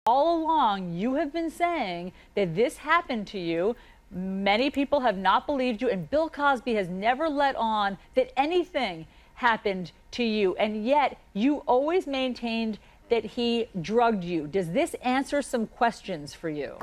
All along, you have been saying that this happened to you. Many people have not believed you, and Bill Cosby has never let on that anything happened to you, and yet you always maintained that he drugged you. Does this answer some questions for you?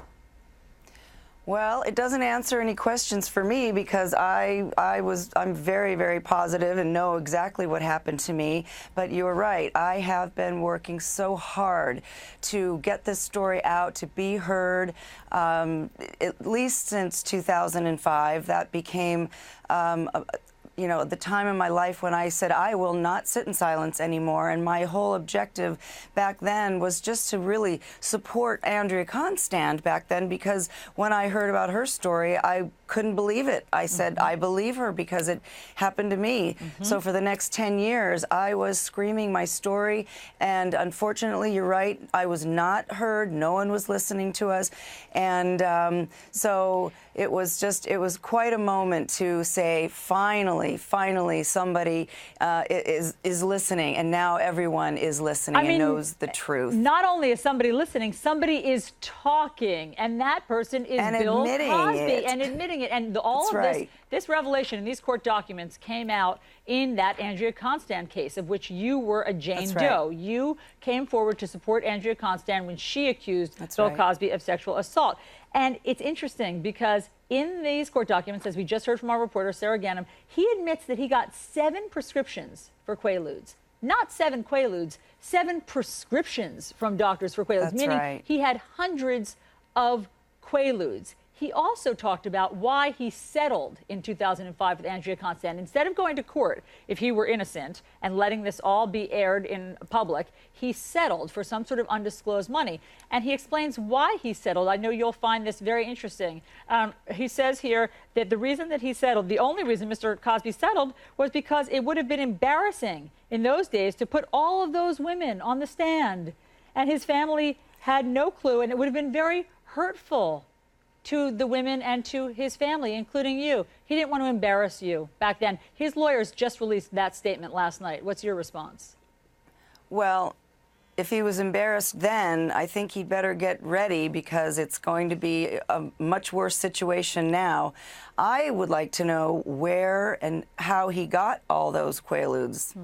Well, it doesn't answer any questions for me because I'm very, very positive and know exactly what happened to me. But you're right. I have been working so hard to get this story out, to be heard, at least since 2005. That became the time in my life when I said I will not sit in silence anymore. And my whole objective back then was just to really support Andrea Constand back then, because when I heard about her story, I couldn't believe it. I said, I believe her because it happened to me. So for the next 10 years, I was screaming my story. And unfortunately, you're right, I was not heard. No one was listening to us. And so it was quite a moment to say, finally somebody is listening, and now everyone is listening and knows the truth. Not only is somebody listening, somebody is talking, and that person is and Bill admitting Cosby it. and admitting it. And all That's of this revelation in these court documents came out in that Andrea Constand case, of which you were a Jane Doe. You came forward to support Andrea Constand when she accused Bill Cosby of sexual assault. And it's interesting because in these court documents, as we just heard from our reporter, Sarah Ganem, he admits that he got 7 prescriptions for Quaaludes. Not 7 Quaaludes, 7 prescriptions from doctors for Quaaludes, meaning he had hundreds of Quaaludes. He also talked about why he settled in 2005 with Andrea Constand. Instead of going to court, if he were innocent, and letting this all be aired in public, he settled for some sort of undisclosed money. And he explains why he settled. I know you'll find this very interesting. He says here that the reason that he settled, the only reason Mr. Cosby settled, was because it would have been embarrassing in those days to put all of those women on the stand. And his family had no clue, and it would have been very hurtful to the women and to his family, including you. He didn't want to embarrass you back then. His lawyers just released that statement last night. What's your response? Well, if he was embarrassed then, I think he'd better get ready, because it's going to be a much worse situation now. I would like to know where and how he got all those Quaaludes.